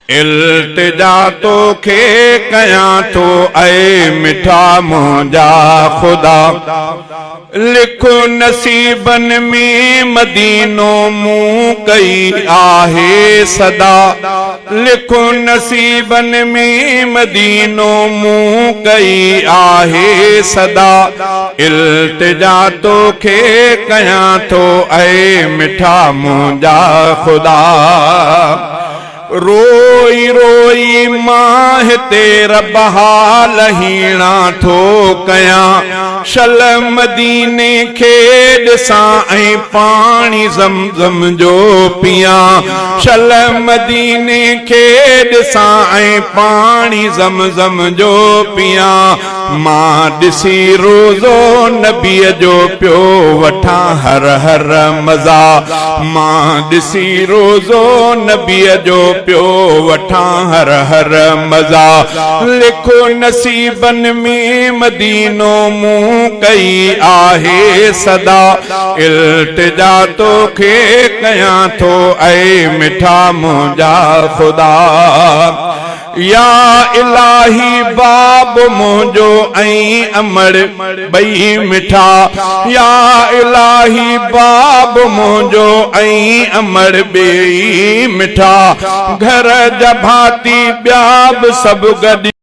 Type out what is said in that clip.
इल्तिजा तोखे कयां थो ऐ मिठा मुंहिंजा खुदा, लिखो नसीबन में मदीनो मूं कई आहे सदा। लिखो नसीबन में मदीनो मूं कई आहे सदा। इल्तिजा तोखे कयां थो ऐ मिठा मुंहिंजा खुदा, रोई रोई मां तेरा बहाल हीणा थो कयां। शल मदीने खे ॾिसां ऐं पाणी ज़मज़म जो पियां। शल मदीने खे ॾिसां ऐं पाणी ज़मज़म जो पियां। मां ॾिसी रोज़ो नबीअ जो पियो वठां हर हर मज़ा। मां ॾिसी रोज़ो नबीअ जो पियो वठां हर हर मज़ा। लिखो नसीबन में मदीनो मूं कई आहे सदा। इल्तिजा तोखे कयां थो ऐ मिठा मुंहिंजा खुदा, या इलाही बाब मुंहिंजो ऐं अमर ॿई मिठा। या इलाही बाब मुंहिंजो ऐं अमर ॿई मिठा। घर जा भाती ॿिया बि सभु गॾु